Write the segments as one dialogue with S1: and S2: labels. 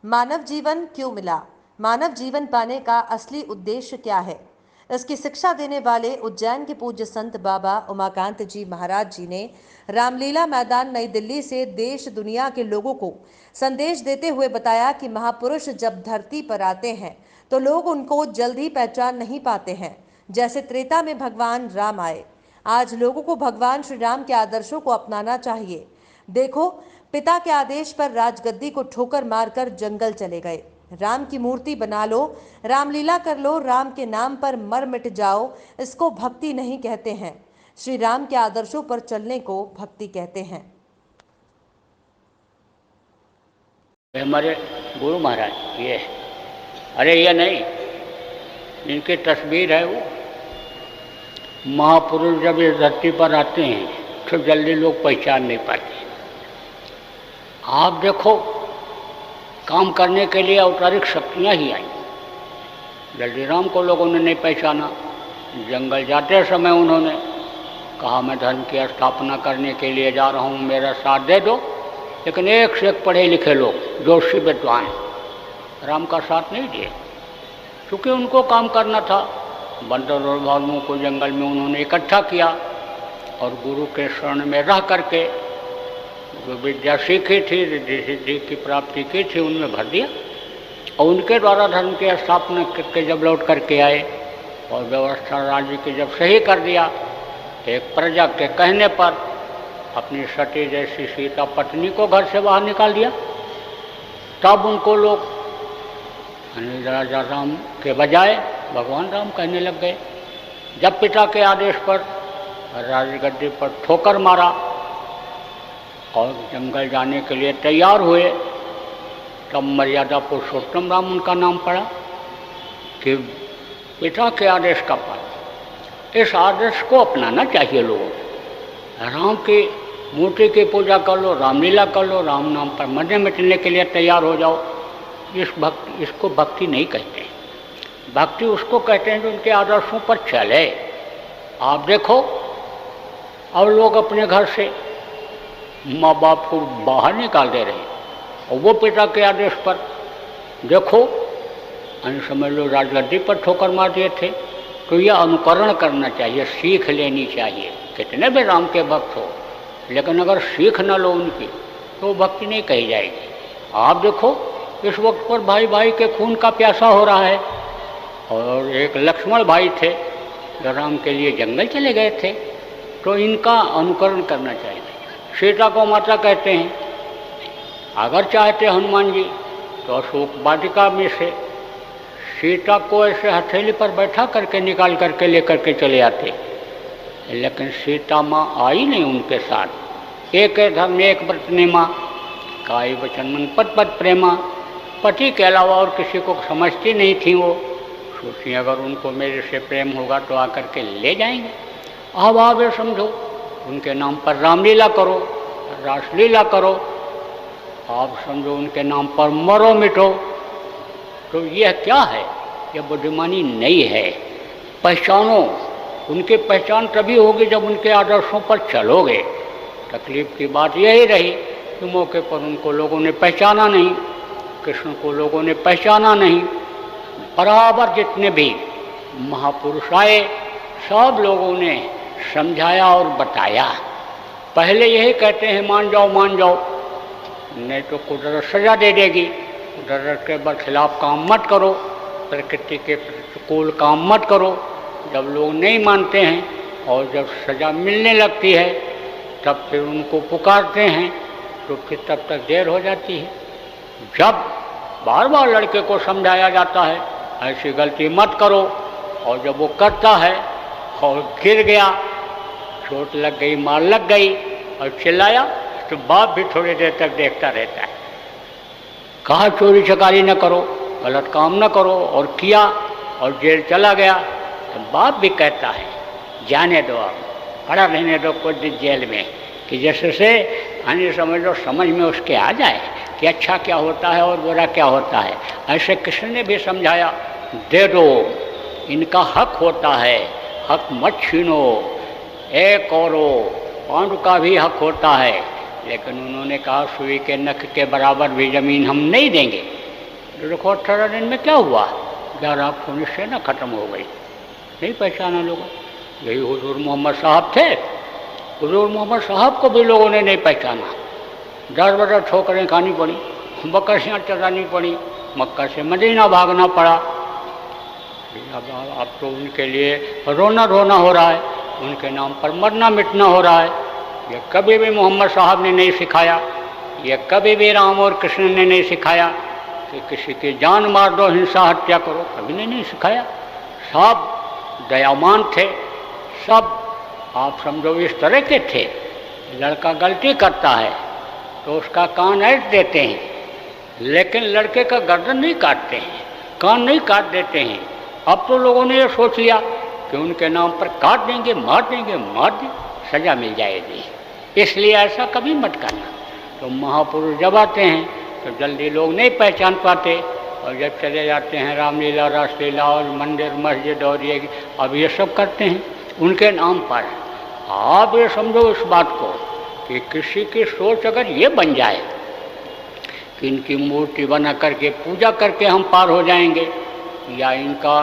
S1: मानव जीवन क्यों मिला? मानव जीवन पाने का असली उद्देश्य क्या है? इसकी शिक्षा देने वाले उज्जैन के पूज्य संत बाबा उमाकांत जी महाराज जी ने रामलीला मैदान नई दिल्ली से देश दुनिया के लोगों को संदेश देते हुए बताया कि महापुरुष जब धरती पर आते हैं तो लोग उनको जल्दी पहचान नहीं पाते हैं। जैसे त्रेता में भगवान राम आए, आज लोगों को भगवान श्री राम के आदर्शों को अपनाना चाहिए। देखो, पिता के आदेश पर राजगद्दी को ठोकर मारकर जंगल चले गए। राम की मूर्ति बना लो, रामलीला कर लो, राम के नाम पर मर मिट जाओ, इसको भक्ति नहीं कहते हैं। श्री राम के आदर्शों पर चलने को भक्ति कहते हैं।
S2: हमारे गुरु महाराज ये है। अरे ये नहीं, इनकी तस्वीर है। वो महापुरुष जब इस धरती पर आते हैं तो जल्दी लोग पहचान नहीं पाते। आप देखो, काम करने के लिए औपचारिक शक्तियाँ ही आई, जल्दी राम को लोगों ने नहीं पहचाना। जंगल जाते समय उन्होंने कहा मैं धर्म की स्थापना करने के लिए जा रहा हूँ, मेरा साथ दे दो। लेकिन एक से एक पढ़े लिखे लोग, जोशी विद्वान, राम का साथ नहीं दिए, क्योंकि उनको काम करना था। बंदर और भालुओं को जंगल में उन्होंने इकट्ठा किया और गुरु के शरण में रह करके जो विद्या सीखी थी, रिद्धि सिद्धि की प्राप्ति की थी, उनमें भर दिया और उनके द्वारा धर्म की स्थापना करके जब लौट करके आए और व्यवस्था राज्य की जब सही कर दिया, एक प्रजा के कहने पर अपनी सती जैसी सीता पत्नी को घर से बाहर निकाल दिया। तब उनको लोग राजा राम के बजाय भगवान राम कहने लग गए। जब पिता के आदेश पर राजगद्दी पर ठोकर मारा और जंगल जाने के लिए तैयार हुए, तब मर्यादा पुरुषोत्तम राम उनका नाम पड़ा कि पिता के आदेश का पालन। इस आदेश को अपनाना चाहिए लोगों को। राम की मूर्ति की पूजा कर लो, रामलीला कर लो, राम नाम पर मरने मिटने के लिए तैयार हो जाओ। इसको भक्ति नहीं कहते। भक्ति उसको कहते हैं जो उनके आदर्शों पर चले। आप देखो, और लोग अपने घर से माँ बाप को बाहर निकाल दे रहे हैं और वो पिता के आदेश पर देखो, समझ लो राजगद्दी पर ठोकर मार दिए थे। तो यह अनुकरण करना चाहिए, सीख लेनी चाहिए। कितने भी राम के भक्त हो, लेकिन अगर सीख न लो उनकी तो भक्ति नहीं कही जाएगी। आप देखो, इस वक्त पर भाई भाई के खून का प्यासा हो रहा है और एक लक्ष्मण भाई थे जो राम के लिए जंगल चले गए थे, तो इनका अनुकरण करना चाहिए। सीता को माता कहते हैं। अगर चाहते हनुमान जी तो अशोक वाटिका में से सीता को ऐसे हथेली पर बैठा करके निकाल करके लेकर के चले आते, लेकिन सीता माँ आई नहीं उनके साथ। एक धर्म एक व्रत नेमा, काई वचन मन पद पद प्रेमा। पति के अलावा और किसी को समझती नहीं थी वो। सोचिए, अगर उनको मेरे से प्रेम होगा तो आकर के ले जाएंगे। अब आप ये समझो, उनके नाम पर रामलीला करो, रासलीला करो, आप समझो उनके नाम पर मरो मिटो, तो यह क्या है? यह बुद्धिमानी नहीं है। पहचानो, उनकी पहचान तभी होगी जब उनके आदर्शों पर चलोगे। तकलीफ की बात यही रही कि मौके पर उनको लोगों ने पहचाना नहीं, कृष्ण को लोगों ने पहचाना नहीं। बराबर जितने भी महापुरुष आए, सब लोगों ने समझाया और बताया। पहले यही कहते हैं मान जाओ मान जाओ, नहीं तो कुदरत सजा दे देगी। कुदरत के खिलाफ काम मत करो, प्रकृति के प्रतिकूल काम मत करो। जब लोग नहीं मानते हैं और जब सजा मिलने लगती है तब फिर उनको पुकारते हैं, तो फिर तब तक देर हो जाती है। जब बार बार लड़के को समझाया जाता है ऐसी गलती मत करो, और जब वो करता है और गिर गया, चोट लग गई, मार लग गई और चिल्लाया, तो बाप भी थोड़ी देर तक देखता रहता है। कहा चोरी चकारी न करो, गलत काम न करो, और किया और जेल चला गया, तो बाप भी कहता है जाने दो, आप पड़ा रहने दो कुछ दिन जेल में, कि जैसे से अन्य समझ लो समझ में उसके आ जाए कि अच्छा क्या होता है और बुरा क्या होता है। ऐसे कृष्ण ने भी समझाया, दे दो, इनका हक होता है, हक मत छीनो। एक औरो पांडु का भी हक होता है, लेकिन उन्होंने कहा सुई के नख के बराबर भी जमीन हम नहीं देंगे। तो देखो 18 दिन में क्या हुआ, 1119 से ना ख़त्म हो गई, नहीं पहचाना लोगों। यही हुजूर मोहम्मद साहब थे, हुजूर मोहम्मद साहब को भी लोगों ने नहीं पहचाना, 10 बजे ठोकरें खानी पड़ी, बकरियाँ चरानी पड़ी, मक्का से मदीना भागना पड़ा। अब तो उनके लिए रोना रोना हो रहा है, उनके नाम पर मरना मिटना हो रहा है। ये कभी भी मोहम्मद साहब ने नहीं सिखाया, ये कभी भी राम और कृष्ण ने नहीं सिखाया कि किसी की जान मार दो, हिंसा हत्या करो, कभी ने नहीं सिखाया। सब दयावान थे, सब आप समझो इस तरह के थे। लड़का गलती करता है तो उसका कान ऐंठ देते हैं, लेकिन लड़के का गर्दन नहीं काटते हैं, कान नहीं काट देते हैं। अब तो लोगों ने ये सोच लिया कि उनके नाम पर काट देंगे, मार देंगे, सजा मिल जाएगी। इसलिए ऐसा कभी मत करना। तो महापुरुष जब आते हैं तो जल्दी लोग नहीं पहचान पाते, और जब चले जाते हैं रामलीला, रासलीला और मंदिर मस्जिद और ये अब ये सब करते हैं उनके नाम पर। आप ये समझो इस बात को कि किसी की सोच अगर ये बन जाए कि इनकी मूर्ति बना करके पूजा करके हम पार हो जाएंगे, या इनका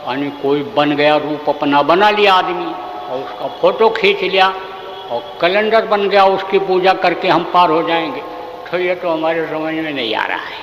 S2: यानी कोई बन गया रूप अपना बना लिया आदमी और उसका फोटो खींच लिया और कैलेंडर बन गया, उसकी पूजा करके हम पार हो जाएंगे, तो ये तो हमारे समझ में नहीं आ रहा है।